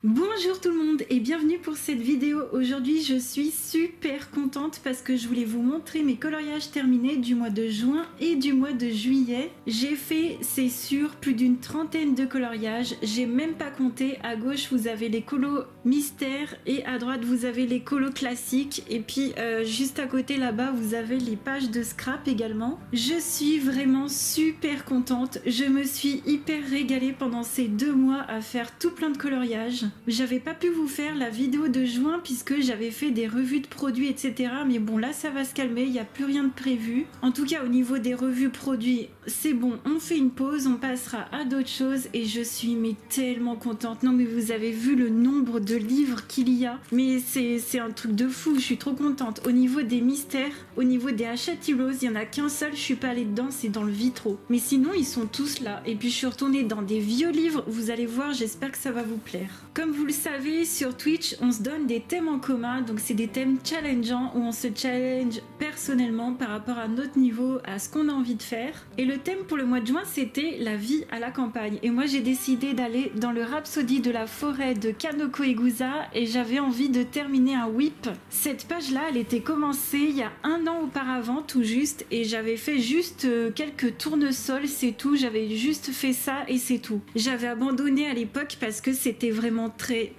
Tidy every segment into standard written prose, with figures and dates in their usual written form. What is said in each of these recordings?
Bonjour tout le monde et bienvenue pour cette vidéo. Aujourd'hui je suis super contente parce que je voulais vous montrer mes coloriages terminés du mois de juin et du mois de juillet. J'ai fait, c'est sûr, plus d'une trentaine de coloriages. J'ai même pas compté. À gauche vous avez les colos mystères et à droite vous avez les colos classiques. Et puis juste à côté là-bas vous avez les pages de scrap également. Je suis vraiment super contente. Je me suis hyper régalée pendant ces 2 mois à faire tout plein de coloriages. J'avais pas pu vous faire la vidéo de juin puisque j'avais fait des revues de produits etc. Mais bon là ça va se calmer, il n'y a plus rien de prévu. En tout cas au niveau des revues produits c'est bon, on fait une pause, on passera à d'autres choses et je suis mais tellement contente. Non mais vous avez vu le nombre de livres qu'il y a, mais c'est un truc de fou, je suis trop contente. Au niveau des mystères, au niveau des Hachette Heroes, il y en a qu'un seul, je suis pas allée dedans, c'est dans le Vitro. Mais sinon ils sont tous là et puis je suis retournée dans des vieux livres, vous allez voir, j'espère que ça va vous plaire. Comme vous le savez, sur Twitch, on se donne des thèmes en commun, donc c'est des thèmes challengeants où on se challenge personnellement par rapport à notre niveau, à ce qu'on a envie de faire. Et le thème pour le mois de juin, c'était la vie à la campagne. Et moi, j'ai décidé d'aller dans le Rhapsody de la forêt de Kanoko Egusa et j'avais envie de terminer un whip. Cette page-là, elle était commencée il y a 1 an auparavant, tout juste, et j'avais fait juste quelques tournesols, c'est tout. J'avais juste fait ça et c'est tout. J'avais abandonné à l'époque parce que c'était vraiment très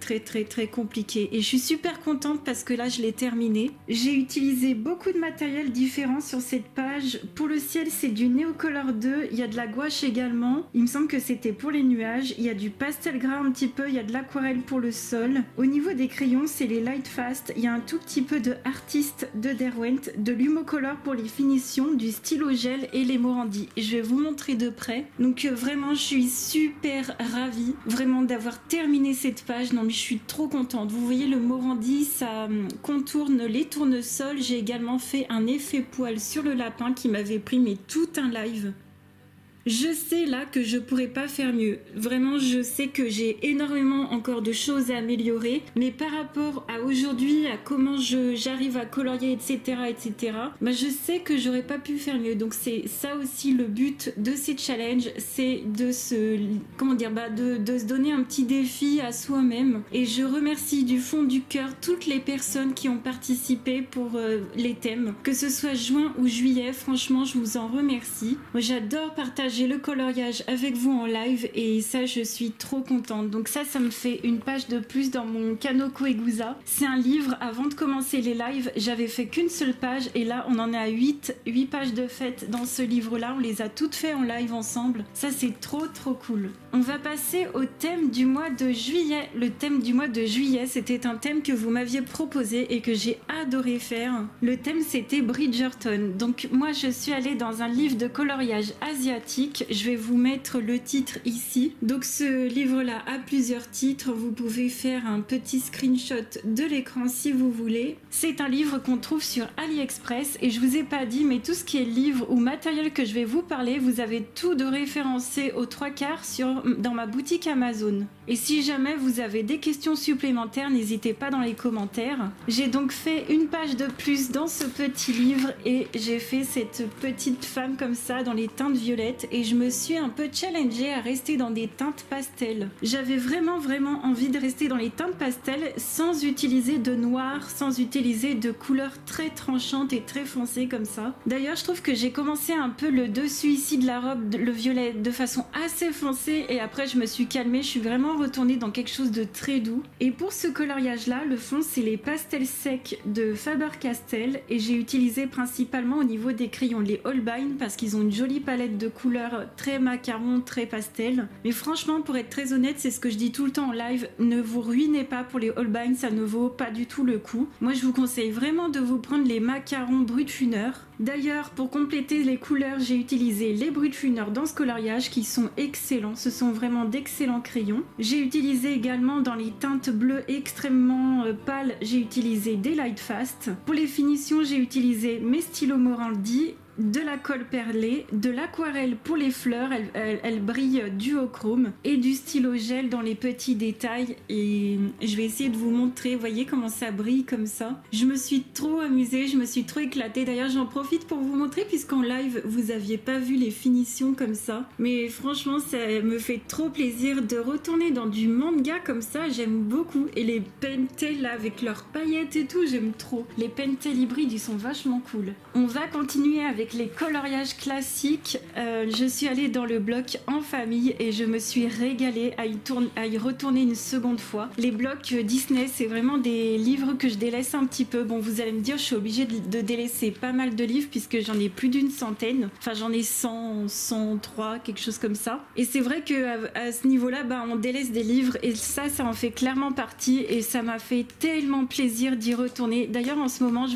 compliqué et je suis super contente parce que là je l'ai terminé. J'ai utilisé beaucoup de matériel différent sur cette page. Pour le ciel c'est du Neocolor 2, il y a de la gouache également, il me semble que c'était pour les nuages, il y a du pastel gras un petit peu, il y a de l'aquarelle pour le sol. Au niveau des crayons c'est les Light Fast, il y a un tout petit peu de Artist de Derwent, de l'Humocolor pour les finitions, du stylo gel et les Morandi. Je vais vous montrer de près. Donc vraiment je suis super ravie vraiment d'avoir terminé cette page. Non mais je suis trop contente. Vous voyez le Morandi, ça contourne les tournesols. J'ai également fait un effet poil sur le lapin qui m'avait pris mais tout un live. Je sais là que je pourrais pas faire mieux. Vraiment, je sais que j'ai énormément encore de choses à améliorer. Mais par rapport à aujourd'hui, à comment j'arrive à colorier, etc., bah je sais que j'aurais pas pu faire mieux. Donc c'est ça aussi le but de ces challenges, c'est de se, comment dire, de se donner un petit défi à soi-même. Et je remercie du fond du cœur toutes les personnes qui ont participé pour les thèmes, que ce soit juin ou juillet. Franchement, je vous en remercie. Moi, j'adore partager le coloriage avec vous en live et ça je suis trop contente. Donc ça me fait une page de plus dans mon Kanoko Egusa. C'est un livre, avant de commencer les lives j'avais fait qu'une seule page et là on en est à 8 pages de fête dans ce livre là, on les a toutes fait en live ensemble. Ça c'est trop cool. On va passer au thème du mois de juillet. Le thème du mois de juillet c'était un thème que vous m'aviez proposé et que j'ai adoré faire. Le thème c'était Bridgerton. Donc moi je suis allée dans un livre de coloriage asiatique. Je vais vous mettre le titre ici. Donc ce livre-là a plusieurs titres. Vous pouvez faire un petit screenshot de l'écran si vous voulez. C'est un livre qu'on trouve sur AliExpress et je vous ai pas dit, mais tout ce qui est livre ou matériel que je vais vous parler, vous avez tout de référencé aux 3/4 dans ma boutique Amazon. Et si jamais vous avez des questions supplémentaires, n'hésitez pas dans les commentaires. J'ai donc fait une page de plus dans ce petit livre et j'ai fait cette petite femme comme ça dans les teintes violettes et je me suis un peu challengée à rester dans des teintes pastel. J'avais vraiment envie de rester dans les teintes pastel sans utiliser de noir, sans utiliser de couleurs très tranchantes et très foncées comme ça. D'ailleurs je trouve que j'ai commencé un peu le dessus ici de la robe, le violet, de façon assez foncée et après je me suis calmée, je suis vraiment retournée dans quelque chose de très doux. Et pour ce coloriage là, le fond c'est les pastels secs de Faber-Castell et j'ai utilisé principalement au niveau des crayons les Holbein parce qu'ils ont une jolie palette de couleurs très macaron, très pastel. Mais franchement pour être très honnête, c'est ce que je dis tout le temps en live, ne vous ruinez pas pour les Holbein, ça ne vaut pas du tout le coup. Moi je vous conseille vraiment de vous prendre les macarons Brutfuner. D'ailleurs pour compléter les couleurs, j'ai utilisé les Brutfuner dans ce coloriage qui sont excellents, ce sont vraiment d'excellents crayons. J'ai utilisé également dans les teintes bleues extrêmement pâles, j'ai utilisé des Light Fast. Pour les finitions, j'ai utilisé mes stylos Morandi, de la colle perlée, de l'aquarelle pour les fleurs, elle brille duochrome, et du stylo gel dans les petits détails. Et je vais essayer de vous montrer, voyez comment ça brille comme ça. Je me suis trop amusée, je me suis trop éclatée. D'ailleurs j'en profite pour vous montrer, puisqu'en live vous aviez pas vu les finitions comme ça, mais franchement ça me fait trop plaisir de retourner dans du manga comme ça. J'aime beaucoup, et les Pentel là avec leurs paillettes et tout, j'aime trop. Les Pentel hybrides ils sont vachement cool. On va continuer avec les coloriages classiques. Je suis allée dans le bloc en famille et je me suis régalée à y retourner une seconde fois. Les blocs Disney, c'est vraiment des livres que je délaisse un petit peu. Bon, vous allez me dire, je suis obligée de délaisser pas mal de livres puisque j'en ai plus d'une centaine. Enfin, j'en ai 100, 103, quelque chose comme ça. Et c'est vrai que à ce niveau-là, bah, on délaisse des livres, et ça en fait clairement partie, et ça m'a fait tellement plaisir d'y retourner. D'ailleurs, en ce moment,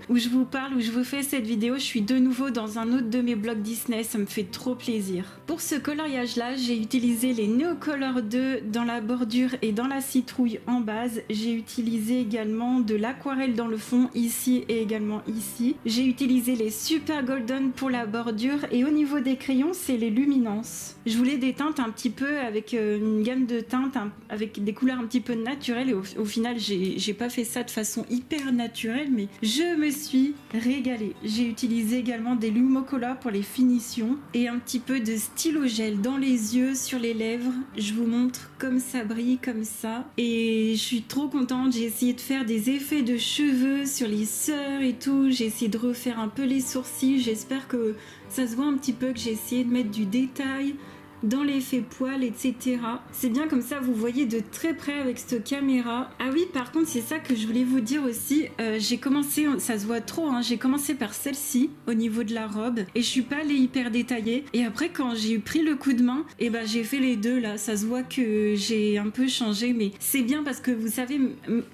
où je vous parle, où je vous fais cette vidéo, je suis de nouveau dans un autre de mes blocs Disney. Ça me fait trop plaisir. Pour ce coloriage-là, j'ai utilisé les Neocolor 2 dans la bordure et dans la citrouille en base. J'ai utilisé également de l'aquarelle dans le fond, ici et également ici. J'ai utilisé les Super Golden pour la bordure, et au niveau des crayons, c'est les Luminance. Je voulais des teintes un petit peu avec une gamme de teintes avec des couleurs un petit peu naturelles, et au final, j'ai pas fait ça de façon hyper naturelle, mais je me suis régalée. J'ai utilisé également des Lumocolor pour les finitions et un petit peu de stylo gel dans les yeux, sur les lèvres. Je vous montre comme ça brille comme ça, et je suis trop contente. J'ai essayé de faire des effets de cheveux sur les sœurs et tout. J'ai essayé de refaire un peu les sourcils. J'espère que ça se voit un petit peu, que j'ai essayé de mettre du détail dans l'effet poil, etc. C'est bien comme ça, vous voyez de très près avec cette caméra. Ah oui, par contre, c'est ça que je voulais vous dire aussi. J'ai commencé, ça se voit trop, hein, j'ai commencé par celle-ci au niveau de la robe, et je suis pas allée hyper détaillée. Et après, quand j'ai pris le coup de main, et ben j'ai fait les deux là. Ça se voit que j'ai un peu changé, mais c'est bien parce que vous savez,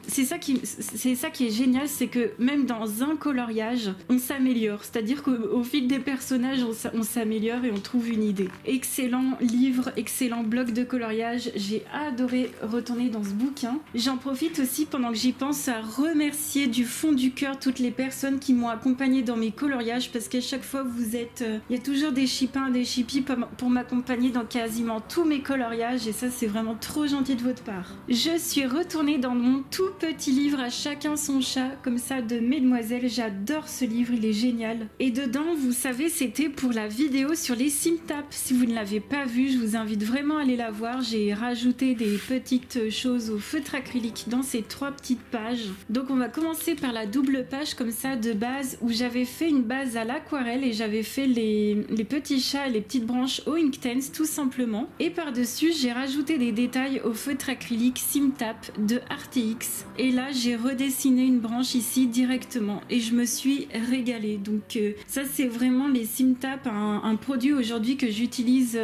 c'est ça qui est génial, c'est que même dans un coloriage, on s'améliore. C'est-à-dire qu'au fil des personnages, on s'améliore et on trouve une idée. Excellent livre, excellent bloc de coloriage. J'ai adoré retourner dans ce bouquin. J'en profite aussi, pendant que j'y pense, à remercier du fond du cœur toutes les personnes qui m'ont accompagnée dans mes coloriages, parce qu'à chaque fois vous êtes, il y a toujours des chipins, des chippies pour m'accompagner dans quasiment tous mes coloriages, et ça c'est vraiment trop gentil de votre part. Je suis retournée dans mon tout petit livre À chacun son chat, comme ça, de Mesdemoiselles. J'adore ce livre, il est génial. Et dedans, vous savez, c'était pour la vidéo sur les SimTap. Si vous ne l'avez pas vu, je vous invite vraiment à aller la voir. J'ai rajouté des petites choses au feutre acrylique dans ces 3 petites pages. Donc on va commencer par la double page comme ça de base, où j'avais fait une base à l'aquarelle et j'avais fait les petits chats et les petites branches au Inktense tout simplement. Et par-dessus, j'ai rajouté des détails au feutre acrylique SimTap de RTX. Et là, j'ai redessiné une branche ici directement et je me suis régalée. Donc ça, c'est vraiment les SimTap, un produit aujourd'hui que j'utilise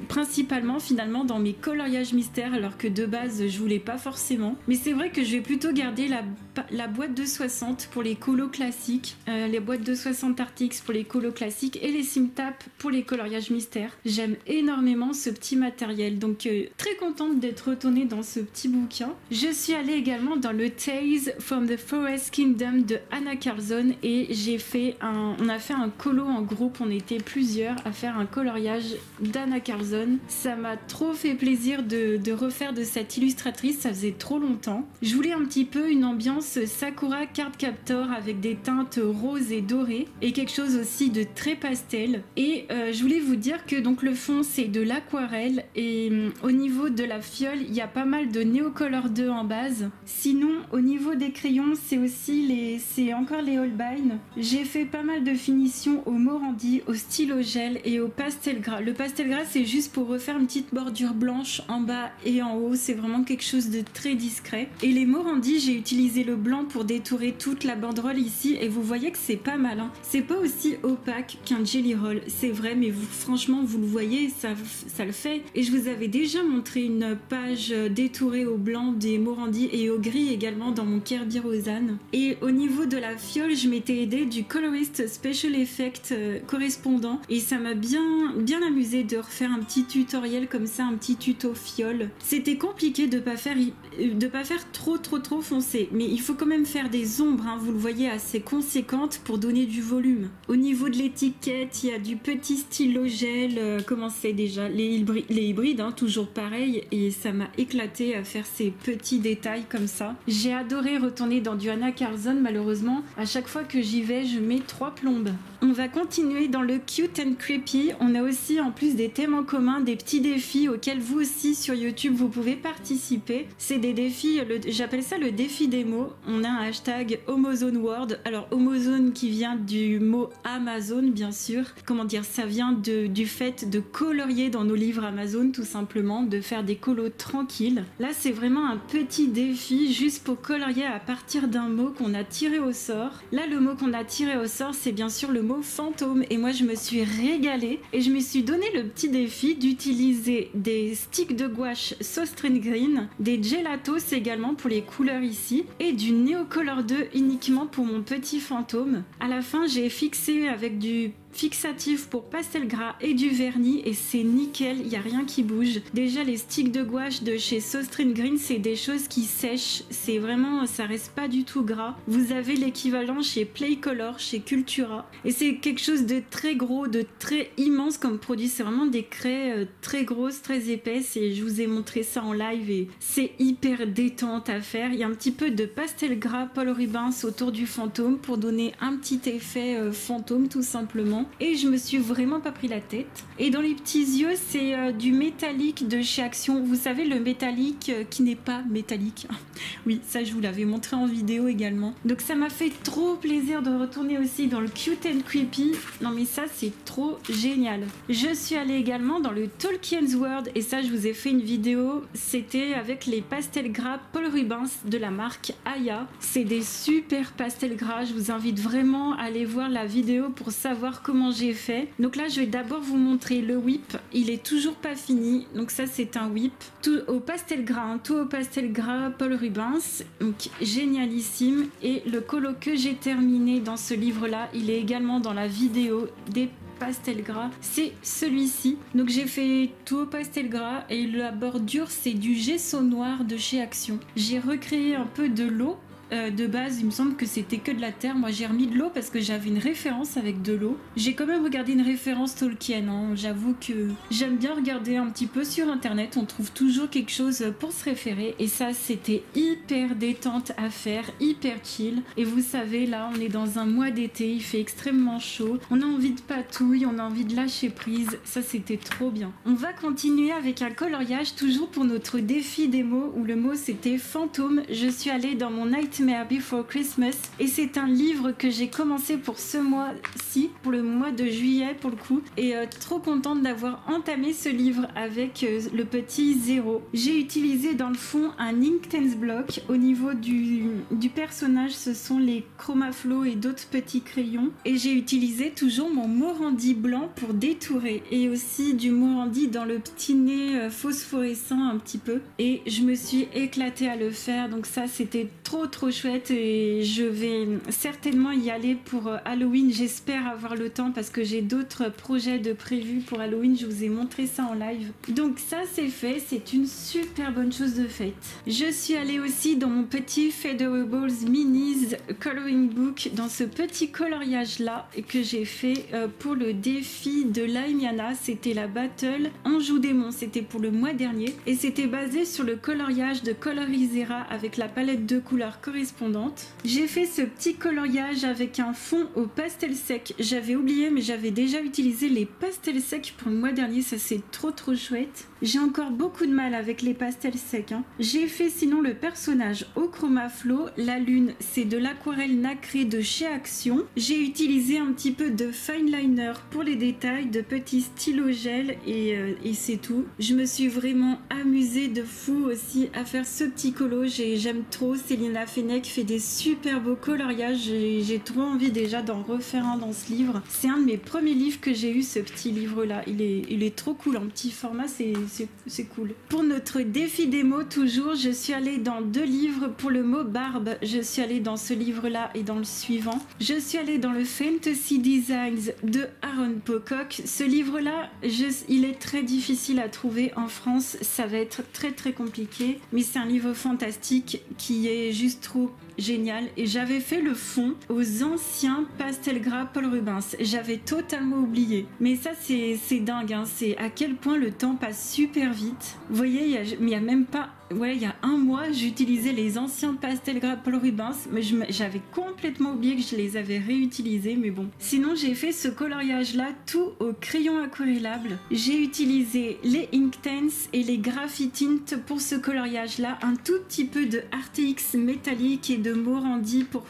principalement finalement dans mes coloriages mystères, alors que de base je voulais pas forcément, mais c'est vrai que je vais plutôt garder la boîte de 60 pour les colos classiques, les boîtes de 60 RTX pour les colos classiques, et les SimTap pour les coloriages mystères. J'aime énormément ce petit matériel, donc très contente d'être retournée dans ce petit bouquin. Je suis allée également dans le Tales from the Forest Kingdom de Anna Carlson, et on a fait un colo en groupe, on était plusieurs à faire un coloriage d'Anna Carlson. Ça m'a trop fait plaisir de refaire de cette illustratrice, ça faisait trop longtemps. Je voulais un petit peu une ambiance Sakura Card Captor avec des teintes roses et dorées, et quelque chose aussi de très pastel. Et je voulais vous dire que donc le fond c'est de l'aquarelle, et au niveau de la fiole il y a pas mal de Neocolor 2 en base. Sinon au niveau des crayons c'est encore les Holbein. J'ai fait pas mal de finitions au Morandi, au stylo gel et au pastel gras. Le pastel gras c'est juste pour refaire une petite bordure blanche en bas et en haut, c'est vraiment quelque chose de très discret. Et les Morandi, j'ai utilisé le blanc pour détourer toute la banderole ici, et vous voyez que c'est pas mal, hein. C'est pas aussi opaque qu'un Jelly Roll, c'est vrai, mais franchement vous le voyez, ça le fait. Et je vous avais déjà montré une page détourée au blanc des Morandi et au gris également dans mon Kirby Rosanne. Et au niveau de la fiole, je m'étais aidée du Colorist Special Effect correspondant, et ça m'a bien amusé de refaire un petit tutoriel comme ça, un petit tuto fiole. C'était compliqué de pas faire de pas faire trop foncé, mais il faut quand même faire des ombres, hein, vous le voyez, assez conséquentes pour donner du volume. Au niveau de l'étiquette, il y a du petit stylo gel, comment c'est déjà, les hybrides, hein, toujours pareil, et ça m'a éclaté à faire ces petits détails comme ça. J'ai adoré retourner dans du Anna Carlson, malheureusement, à chaque fois que j'y vais, je mets 3 plombes. On va continuer dans le cute and creepy. On a aussi en plus des thèmes en commun, des petits défis auxquels vous aussi sur YouTube vous pouvez participer. C'est des défis, j'appelle ça le défi des mots. On a un hashtag HomoZoneWorld. Alors HomoZone qui vient du mot Amazon bien sûr. Comment dire, ça vient du fait de colorier dans nos livres Amazon tout simplement, de faire des colos tranquilles. Là c'est vraiment un petit défi juste pour colorier à partir d'un mot qu'on a tiré au sort. Là le mot qu'on a tiré au sort c'est bien sûr le mot fantôme et moi je me suis régalée et je me suis donné le petit défi d'utiliser des sticks de gouache Sostrine Green, des gelatos également pour les couleurs ici et du Neocolor 2 uniquement pour mon petit fantôme. À la fin j'ai fixé avec du fixatif pour pastel gras et du vernis et c'est nickel, il n'y a rien qui bouge. Déjà les sticks de gouache de chez Sostrine Green c'est des choses qui sèchent, c'est vraiment, ça reste pas du tout gras. Vous avez l'équivalent chez Playcolor, chez Cultura et c'est quelque chose de très gros, de très immense comme produit, c'est vraiment des craies très grosses, très épaisses et je vous ai montré ça en live et c'est hyper détente à faire. Il y a un petit peu de pastel gras Paul Rubens autour du fantôme pour donner un petit effet fantôme tout simplement. Et je me suis vraiment pas pris la tête. Et dans les petits yeux, c'est du métallique de chez Action. Vous savez, le métallique qui n'est pas métallique. Oui, ça je vous l'avais montré en vidéo également. Donc ça m'a fait trop plaisir de retourner aussi dans le Cute and Creepy. Non mais ça c'est trop génial. Je suis allée également dans le Tolkien's World et ça je vous ai fait une vidéo. C'était avec les pastels gras Paul Rubens de la marque Aya. C'est des super pastels gras. Je vous invite vraiment à aller voir la vidéo pour savoir comment j'ai fait. Donc là je vais d'abord vous montrer le whip, il est toujours pas fini, donc ça c'est un whip tout au pastel gras, hein, tout au pastel gras Paul Rubens, donc génialissime. Et le colo que j'ai terminé dans ce livre là, il est également dans la vidéo des pastel gras, c'est celui-ci. Donc j'ai fait tout au pastel gras et la bordure c'est du gesso noir de chez Action. J'ai recréé un peu de l'eau. De base il me semble que c'était que de la terre, moi j'ai remis de l'eau parce que j'avais une référence avec de l'eau. J'ai quand même regardé une référence Tolkien, hein. J'avoue que j'aime bien regarder un petit peu sur internet, on trouve toujours quelque chose pour se référer et ça c'était hyper détente à faire, hyper chill. Et vous savez là on est dans un mois d'été, il fait extrêmement chaud, on a envie de patouille, on a envie de lâcher prise, ça c'était trop bien. On va continuer avec un coloriage toujours pour notre défi des mots où le mot c'était fantôme. Je suis allée dans mon Nightmare Before Christmas et c'est un livre que j'ai commencé pour ce mois-ci, pour le mois de juillet pour le coup, et trop contente d'avoir entamé ce livre avec le petit zéro. J'ai utilisé dans le fond un Inktense block. Au niveau du personnage ce sont les Chromaflow et d'autres petits crayons et j'ai utilisé toujours mon Morandi blanc pour détourer et aussi du Morandi dans le petit nez phosphorescent un petit peu et je me suis éclatée à le faire, donc ça c'était trop chouette et je vais certainement y aller pour Halloween. J'espère avoir le temps parce que j'ai d'autres projets de prévus pour Halloween. Je vous ai montré ça en live. Donc ça c'est fait, c'est une super bonne chose de faite. Je suis allée aussi dans mon petit Featherables Minis Coloring Book dans ce petit coloriage là que j'ai fait pour le défi de Laimiana. C'était la battle Anjou Démon, c'était pour le mois dernier et c'était basé sur le coloriage de Colorizera avec la palette de couleurs correspondante. J'ai fait ce petit coloriage avec un fond au pastel sec. J'avais oublié mais j'avais déjà utilisé les pastels secs pour le mois dernier, ça c'est trop chouette. J'ai encore beaucoup de mal avec les pastels secs, hein. J'ai fait sinon le personnage au Chromaflow. La lune c'est de l'aquarelle nacrée de chez Action. J'ai utilisé un petit peu de fine liner pour les détails, de petits stylos gel et c'est tout. Je me suis vraiment amusée de fou aussi à faire ce petit colo. J'aime trop. Céline l'a fait Keinec fait des super beaux coloriages. J'ai trop envie déjà d'en refaire un dans ce livre. C'est un de mes premiers livres que j'ai eu, ce petit livre-là. Il est trop cool, en petit format, c'est cool. Pour notre défi des mots, toujours, je suis allée dans 2 livres pour le mot barbe. Je suis allée dans ce livre-là et dans le suivant. Je suis allée dans le Fantasy Designs de Aaron Pocock. Ce livre-là, il est très difficile à trouver en France. Ça va être très très compliqué, mais c'est un livre fantastique qui est juste trop génial. Et j'avais fait le fond aux anciens pastel gras Paul Rubens. J'avais totalement oublié. Mais ça, c'est dingue, hein. C'est à quel point le temps passe super vite. Vous voyez, il y a même pas... Ouais, il y a un mois, j'utilisais les anciens pastel gras Paul Rubens, mais j'avais complètement oublié que je les avais réutilisés, mais bon. Sinon, j'ai fait ce coloriage-là tout au crayon aquarellable. J'ai utilisé les Inktense et les Graphitint pour ce coloriage-là, un tout petit peu de RTX métallique et de Morandi pour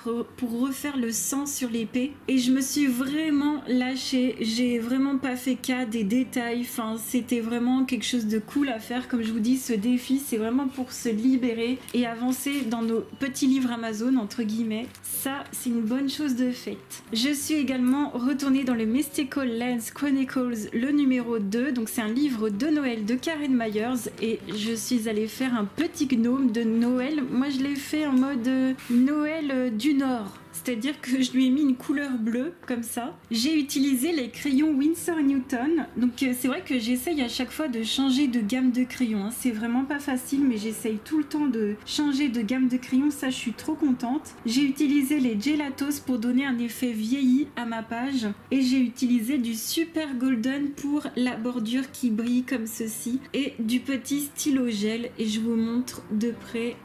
refaire le sang sur l'épée. Et je me suis vraiment lâchée, j'ai vraiment pas fait cas des détails, enfin, c'était vraiment quelque chose de cool à faire. Comme je vous dis, ce défi, c'est vraiment pour se libérer et avancer dans nos petits livres Amazon entre guillemets. Ça, c'est une bonne chose de faite. Je suis également retournée dans le Mystical Lands Chronicles, le numéro 2. Donc c'est un livre de Noël de Karen Myers et je suis allée faire un petit gnome de Noël. Moi, je l'ai fait en mode Noël du Nord. C'est-à-dire que je lui ai mis une couleur bleue, comme ça. J'ai utilisé les crayons Winsor Newton. Donc c'est vrai que j'essaye à chaque fois de changer de gamme de crayons, hein. C'est vraiment pas facile, mais j'essaye tout le temps de changer de gamme de crayons. Ça, je suis trop contente. J'ai utilisé les Gelatos pour donner un effet vieilli à ma page. Et j'ai utilisé du Super Golden pour la bordure qui brille comme ceci. Et du petit stylo gel. Et je vous montre de près.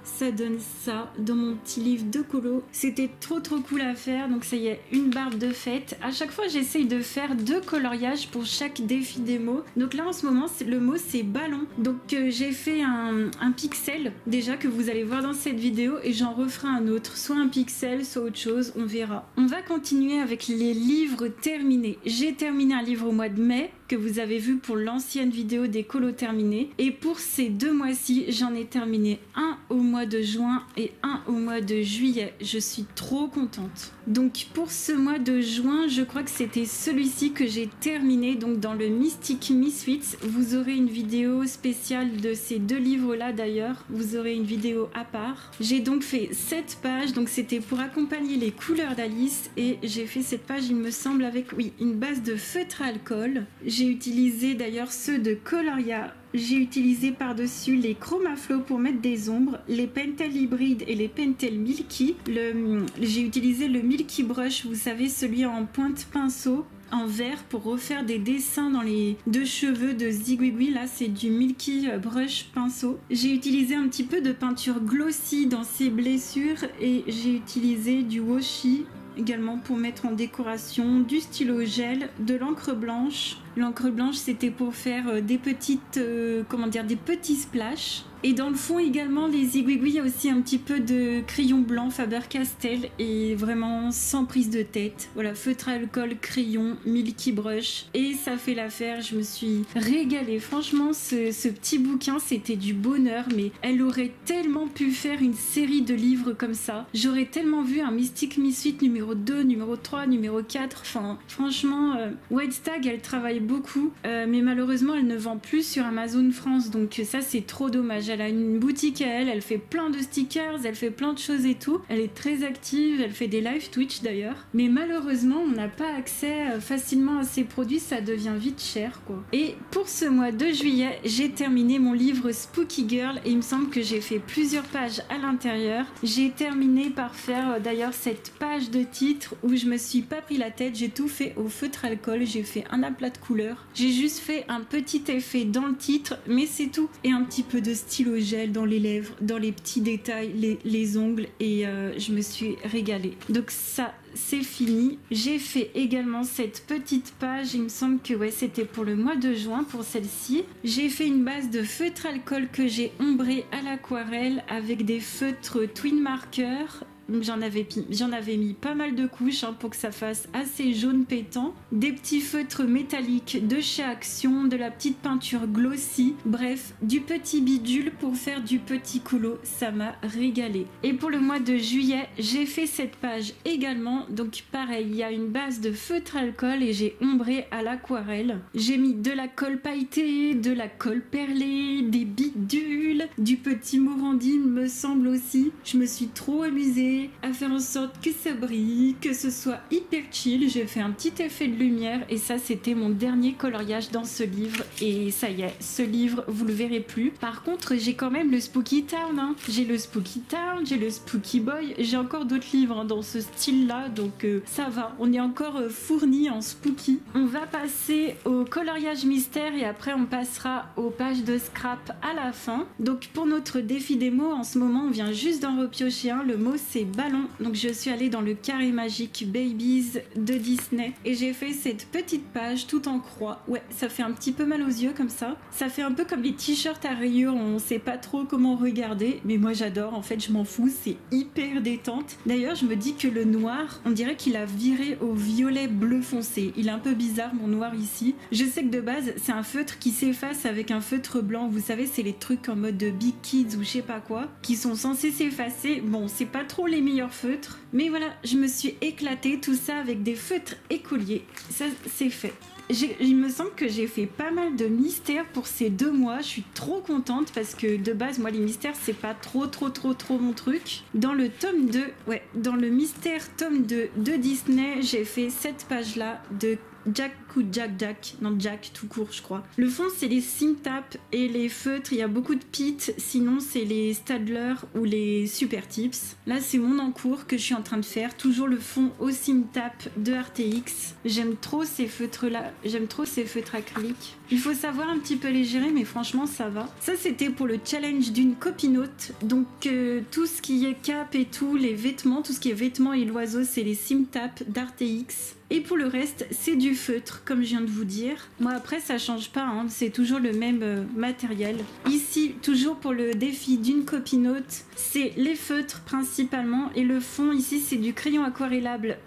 Ça donne ça dans mon petit livre de colo. C'était trop cool à faire. Donc ça y est, une barbe de fête. À chaque fois, j'essaye de faire 2 coloriages pour chaque défi des mots. Donc là, en ce moment, le mot, c'est ballon. Donc j'ai fait un pixel déjà que vous allez voir dans cette vidéo et j'en referai un autre. Soit un pixel, soit autre chose, on verra. On va continuer avec les livres terminés. J'ai terminé un livre au mois de mai que vous avez vu pour l'ancienne vidéo des colos terminés. Et pour ces 2 mois-ci, j'en ai terminé un au mois de juin et un au mois de juillet. Je suis trop contente. Donc pour ce mois de juin, je crois que c'était celui-ci que j'ai terminé. Donc dans le Mystic Misfits, vous aurez une vidéo spéciale de ces 2 livres-là d'ailleurs. Vous aurez une vidéo à part. J'ai donc fait 7 pages. Donc c'était pour accompagner les couleurs d'Alice. Et j'ai fait cette page, il me semble, avec une base de feutre à alcool. J'ai utilisé d'ailleurs ceux de Coloria. J'ai utilisé par-dessus les Chromaflow pour mettre des ombres, les Pentel Hybrid et les Pentel Milky. J'ai utilisé le Milky Brush, vous savez, celui en pointe pinceau, en vert pour refaire des dessins dans les 2 cheveux de Zigwigwi. Là, c'est du Milky Brush pinceau. J'ai utilisé un petit peu de peinture glossy dans ces blessures et j'ai utilisé du washi également pour mettre en décoration, du stylo gel, de l'encre blanche. L'encre blanche, c'était pour faire des petites, des petits splashs. Et dans le fond également, les Zigwigwi, il y a aussi un petit peu de crayon blanc Faber-Castell et vraiment sans prise de tête. Voilà, feutre à alcool, crayon, Milky Brush et ça fait l'affaire. Je me suis régalée. Franchement, ce petit bouquin, c'était du bonheur, mais elle aurait tellement pu faire une série de livres comme ça. J'aurais tellement vu un Mystic Misfit numéro 2, numéro 3, numéro 4. Enfin, franchement, White Stag, elle travaille beaucoup, mais malheureusement, elle ne vend plus sur Amazon France. Donc ça, c'est trop dommage. Elle a une boutique à elle fait plein de stickers, elle fait plein de choses et tout. Elle est très active, elle fait des live Twitch d'ailleurs. Mais malheureusement, on n'a pas accès facilement à ces produits, ça devient vite cher quoi. Et pour ce mois de juillet, j'ai terminé mon livre Spooky Girl et il me semble que j'ai fait plusieurs pages à l'intérieur. J'ai terminé par faire d'ailleurs cette page de titre où je me suis pas pris la tête, j'ai tout fait au feutre alcool, j'ai fait un aplat de couleurs. J'ai juste fait un petit effet dans le titre, mais c'est tout. Et un petit peu de stylo gel dans les lèvres, dans les petits détails, les ongles et je me suis régalée. Donc ça, c'est fini. J'ai fait également cette petite page, il me semble que ouais, c'était pour le mois de juin pour celle-ci. J'ai fait une base de feutre alcool que j'ai ombré à l'aquarelle avec des feutres twin marker j'en avais mis pas mal de couches hein, pour que ça fasse assez jaune pétant. Des petits feutres métalliques de chez Action, de la petite peinture glossy, bref, du petit bidule pour faire du petit coulo, ça m'a régalé. Et pour le mois de juillet, j'ai fait cette page également, donc pareil, il y a une base de feutre alcool et j'ai ombré à l'aquarelle. J'ai mis de la colle pailletée, de la colle perlée, des bidules, du petit morandine me semble aussi. Je me suis trop amusée à faire en sorte que ça brille, que ce soit hyper chill. J'ai fait un petit effet de lumière et ça c'était mon dernier coloriage dans ce livre et ça y est, ce livre vous le verrez plus. Par contre j'ai quand même le Spooky Town, hein. J'ai le Spooky Town, j'ai le Spooky Boy, j'ai encore d'autres livres hein, dans ce style là, donc ça va, on est encore fourni en spooky. On va passer au coloriage mystère et après on passera aux pages de scrap à la fin. Donc pour notre défi des mots, en ce moment on vient juste d'en repiocher un, le mot c'est ballon, donc je suis allée dans le carré magique Babies de Disney et j'ai fait cette petite page tout en croix. Ouais, ça fait un petit peu mal aux yeux comme ça fait un peu comme les t-shirts à rayures, on sait pas trop comment regarder, mais moi j'adore, en fait je m'en fous, c'est hyper détente. D'ailleurs je me dis que le noir, on dirait qu'il a viré au violet bleu foncé, il est un peu bizarre mon noir ici. Je sais que de base c'est un feutre qui s'efface avec un feutre blanc, vous savez c'est les trucs en mode Big Kids ou je sais pas quoi, qui sont censés s'effacer. Bon, c'est pas trop les meilleurs feutres, mais voilà, je me suis éclatée, tout ça avec des feutres écoliers, ça c'est fait. Il me semble que j'ai fait pas mal de mystères pour ces 2 mois. Je suis trop contente parce que de base, moi, les mystères, c'est pas trop mon truc. Dans le tome 2, ouais, dans le mystère tome 2 de Disney, j'ai fait cette page-là de Jack ou Jack, non Jack tout court je crois. Le fond c'est les Simtap et les feutres, il y a beaucoup de pits, sinon c'est les Stadler ou les Super Tips. Là c'est mon encours que je suis en train de faire, toujours le fond au Simtap de RTX. J'aime trop ces feutres là, j'aime trop ces feutres acryliques. Il faut savoir un petit peu les gérer mais franchement ça va. Ça c'était pour le challenge d'une copinote, donc tout ce qui est cap et tout, les vêtements, tout ce qui est vêtements et l'oiseau c'est les Simtap d'RTX. Et pour le reste, c'est du feutre, comme je viens de vous dire. Moi, après, ça change pas, hein, c'est toujours le même matériel. Ici, toujours pour le défi d'une copinote, c'est les feutres principalement. Et le fond, ici, c'est du crayon aquarellable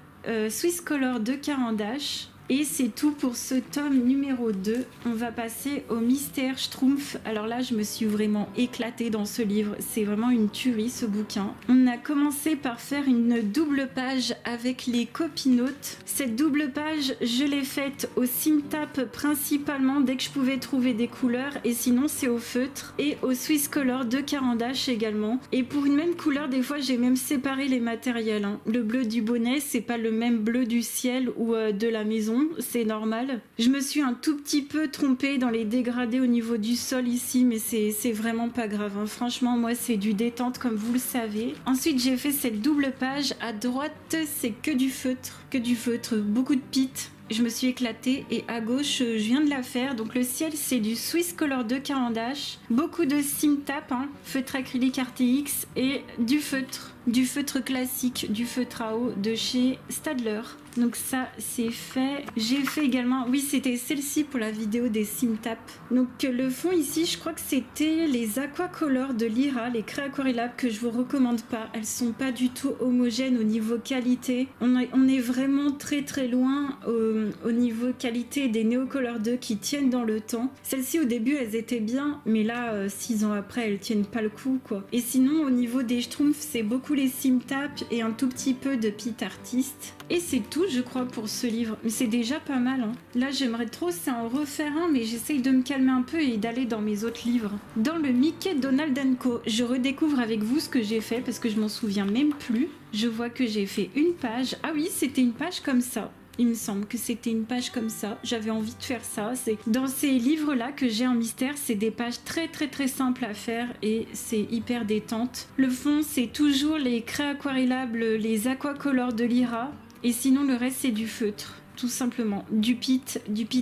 Swiss Color de Caran d'Ache. Et c'est tout pour ce tome numéro 2. On va passer au mystère Schtroumpf. Alors là, je me suis vraiment éclatée dans ce livre. C'est vraiment une tuerie, ce bouquin. On a commencé par faire une double page avec les copinotes. Cette double page, je l'ai faite au Simtap principalement dès que je pouvais trouver des couleurs. Et sinon, c'est au feutre et au Swiss Color de Caran d'Ache également. Et pour une même couleur, des fois, j'ai même séparé les matériels, hein. Le bleu du bonnet, c'est pas le même bleu du ciel ou de la maison. C'est normal. Je me suis un tout petit peu trompée dans les dégradés au niveau du sol ici, mais c'est vraiment pas grave, hein. Franchement, moi, c'est du détente comme vous le savez. Ensuite, j'ai fait cette double page. À droite, c'est que du feutre, beaucoup de pits. Je me suis éclatée et à gauche je viens de la faire, donc le ciel c'est du Swiss Color de Caran d'Ache, beaucoup de Simtap, hein, feutre acrylique RTX et du feutre classique, du feutre à eau de chez Stadler. Donc ça c'est fait. J'ai fait également, oui c'était celle-ci pour la vidéo des Simtap. Donc le fond ici je crois que c'était les Aquacolor de Lyra, les craies aquarellables que je vous recommande pas. Elles sont pas du tout homogènes au niveau qualité. On est vraiment très loin au niveau qualité des Neocolor 2 qui tiennent dans le temps. Celles-ci au début elles étaient bien, mais là 6 ans après elles tiennent pas le coup quoi. Et sinon au niveau des Schtroumpfs c'est beaucoup les Simtap et un tout petit peu de Pit Artist. Et c'est tout je crois pour ce livre, mais c'est déjà pas mal, hein. Là j'aimerais trop c'est en refaire un, mais j'essaye de me calmer un peu et d'aller dans mes autres livres. Dans le Mickey Donald & Co, je redécouvre avec vous ce que j'ai fait parce que je m'en souviens même plus. Je vois que j'ai fait une page, ah oui c'était une page comme ça. Il me semble que c'était une page comme ça. J'avais envie de faire ça. C'est dans ces livres-là que j'ai en mystère, c'est des pages très simples à faire et c'est hyper détente. Le fond, c'est toujours les craies aquarellables, les Aquacolor de Lyra. Et sinon, le reste, c'est du feutre. Tout simplement, du Pit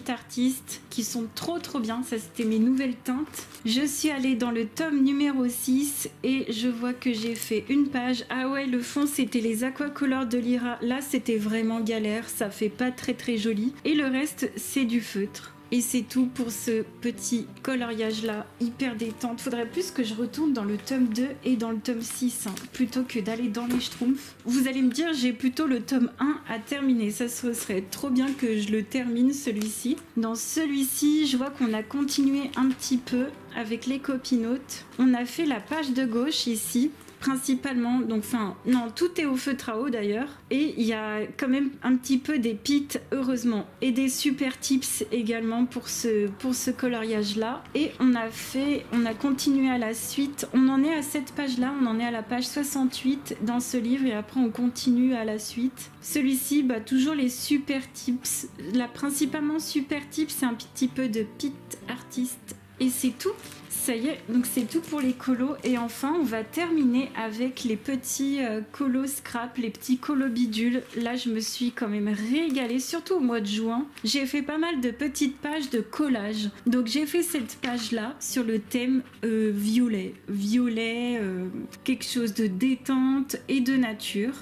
Artist qui sont trop bien, ça c'était mes nouvelles teintes. Je suis allée dans le tome numéro 6 et je vois que j'ai fait une page. Ah ouais, le fond c'était les Aquacolor de Lyra, là c'était vraiment galère, ça fait pas très joli et le reste c'est du feutre. Et c'est tout pour ce petit coloriage là, hyper détente. Faudrait plus que je retourne dans le tome 2 et dans le tome 6, hein, plutôt que d'aller dans les Schtroumpfs. Vous allez me dire, j'ai plutôt le tome 1 à terminer. Ça serait trop bien que je le termine, celui-ci. Dans celui-ci, je vois qu'on a continué un petit peu avec les copinotes. On a fait la page de gauche ici. Principalement, donc enfin, non, tout est au feutre à eau d'ailleurs, et il y a quand même un petit peu des pits, heureusement, et des super tips également pour ce coloriage là. Et on a continué à la suite, on en est à cette page là, on en est à la page 68 dans ce livre, et après on continue à la suite. Celui-ci, bah, toujours les super tips, là principalement super tips, c'est un petit peu de pit artiste, et c'est tout. Ça y est, donc c'est tout pour les colos. Et enfin, on va terminer avec les petits colos scrap, les petits colos bidules. Là, je me suis quand même régalée, surtout au mois de juin. J'ai fait pas mal de petites pages de collage. Donc j'ai fait cette page-là sur le thème violet. Violet, quelque chose de détente et de nature.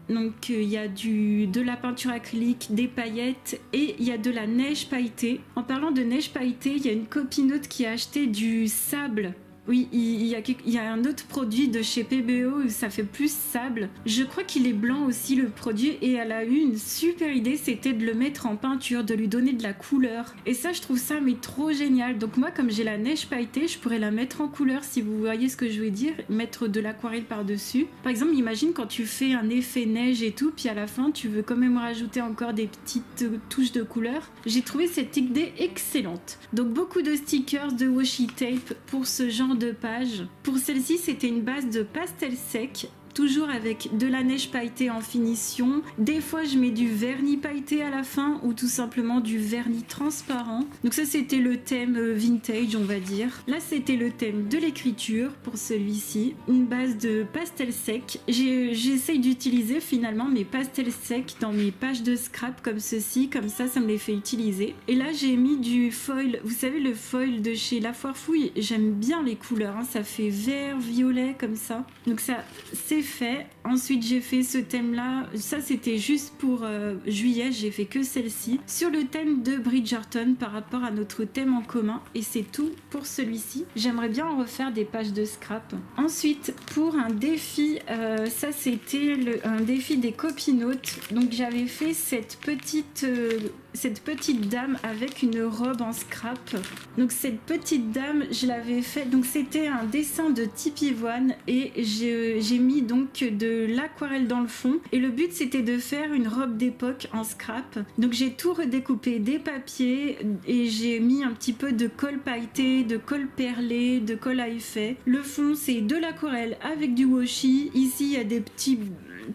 Donc il y a de la peinture acrylique, des paillettes et il y a de la neige pailletée. En parlant de neige pailletée, il y a une copinote qui a acheté du sable. Oui, il y a un autre produit de chez PBO où ça fait plus sable. Je crois qu'il est blanc aussi le produit, et elle a eu une super idée, c'était de le mettre en peinture, de lui donner de la couleur. Et ça, je trouve ça mais trop génial. Donc moi, comme j'ai la neige pailletée, je pourrais la mettre en couleur, si vous voyez ce que je veux dire, mettre de l'aquarelle par-dessus. Par exemple, imagine quand tu fais un effet neige et tout, puis à la fin, tu veux quand même rajouter encore des petites touches de couleur. J'ai trouvé cette idée excellente. Donc beaucoup de stickers, de washi tape pour ce genre de page. Pour celle-ci, c'était une base de pastel sec, toujours avec de la neige pailletée en finition. Des fois, je mets du vernis pailleté à la fin ou tout simplement du vernis transparent. Donc ça, c'était le thème vintage, on va dire. Là, c'était le thème de l'écriture pour celui-ci. Une base de pastel sec. J'essaye d'utiliser finalement mes pastels secs dans mes pages de scrap comme ceci. Comme ça me les fait utiliser. Et là, j'ai mis du foil. Vous savez, le foil de chez La Foire Fouille. J'aime bien les couleurs, hein. Ça fait vert, violet comme ça. Donc ça, c'est fait. Ensuite, j'ai fait ce thème là, ça c'était juste pour juillet, j'ai fait que celle-ci sur le thème de Bridgerton par rapport à notre thème en commun, et c'est tout pour celui-ci. J'aimerais bien en refaire des pages de scrap. Ensuite, pour un défi, ça c'était un défi des copinotes. Donc j'avais fait cette petite dame avec une robe en scrap. Donc cette petite dame, je l'avais fait, donc c'était un dessin de type Ivoine, et j'ai mis donc de l'aquarelle dans le fond, et le but c'était de faire une robe d'époque en scrap. Donc j'ai tout redécoupé, des papiers, et j'ai mis un petit peu de colle pailleté, de colle perlée, de colle à effet. Le fond c'est de l'aquarelle avec du washi. Ici il y a des petits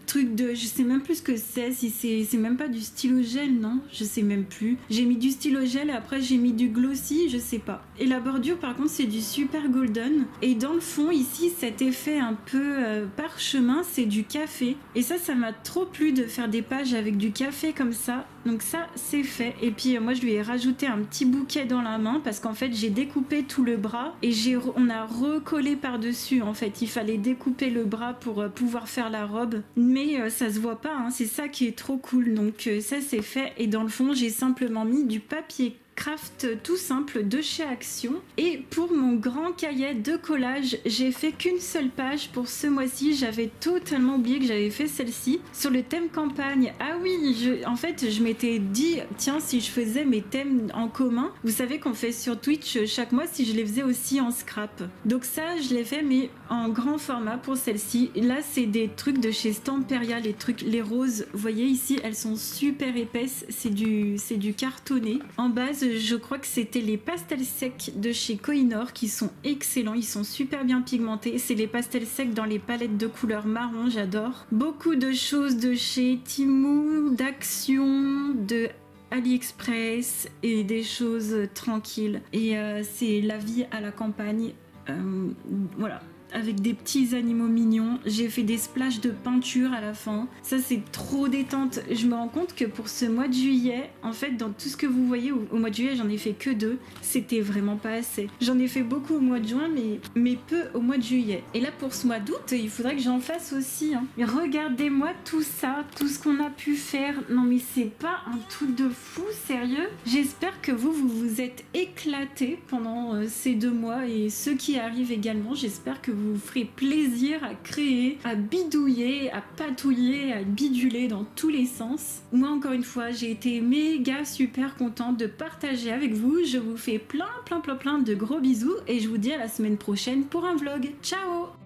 trucs de, je sais même plus ce que c'est, si c'est même pas du stylo gel, non, je sais même plus. J'ai mis du stylo gel et après j'ai mis du glossy, je sais pas. Et la bordure par contre c'est du super golden, et dans le fond ici cet effet un peu parchemin, c'est du café, et ça m'a trop plu de faire des pages avec du café comme ça. Donc ça c'est fait, et puis moi je lui ai rajouté un petit bouquet dans la main parce qu'en fait j'ai découpé tout le bras et on a recollé par dessus. En fait il fallait découper le bras pour pouvoir faire la robe, mais ça se voit pas, hein. C'est ça qui est trop cool. Donc ça c'est fait, et dans le fond j'ai simplement mis du papier craft tout simple de chez Action. Et pour mon grand cahier de collage, j'ai fait qu'une seule page pour ce mois-ci. J'avais totalement oublié que j'avais fait celle-ci sur le thème campagne. Ah oui, en fait je m'étais dit tiens, si je faisais mes thèmes en commun, vous savez qu'on fait sur Twitch chaque mois, si je les faisais aussi en scrap. Donc ça je l'ai fait, mais en grand format pour celle-ci. Là c'est des trucs de chez Stamperia, les roses, vous voyez ici elles sont super épaisses, c'est du cartonné. En base je crois que c'était les pastels secs de chez Kohinoor qui sont excellents, ils sont super bien pigmentés. C'est les pastels secs dans les palettes de couleur marron, j'adore. Beaucoup de choses de chez Temu, d'Action, de AliExpress et des choses tranquilles. Et c'est la vie à la campagne. Voilà. avec des petits animaux mignons. J'ai fait des splashes de peinture à la fin. Ça, c'est trop détente. Je me rends compte que pour ce mois de juillet, en fait, dans tout ce que vous voyez au mois de juillet, j'en ai fait que 2. C'était vraiment pas assez. J'en ai fait beaucoup au mois de juin, mais peu au mois de juillet. Et là, pour ce mois d'août, il faudrait que j'en fasse aussi. Hein. Regardez-moi tout ça, tout ce qu'on a pu faire. Non, mais c'est pas un truc de fou, sérieux. J'espère que vous vous êtes éclatés pendant ces 2 mois et ceux qui arrivent également. J'espère que vous vous ferez plaisir à créer, à bidouiller, à patouiller, à biduler dans tous les sens. Moi, encore une fois, j'ai été méga super contente de partager avec vous. Je vous fais plein de gros bisous et je vous dis à la semaine prochaine pour un vlog. Ciao!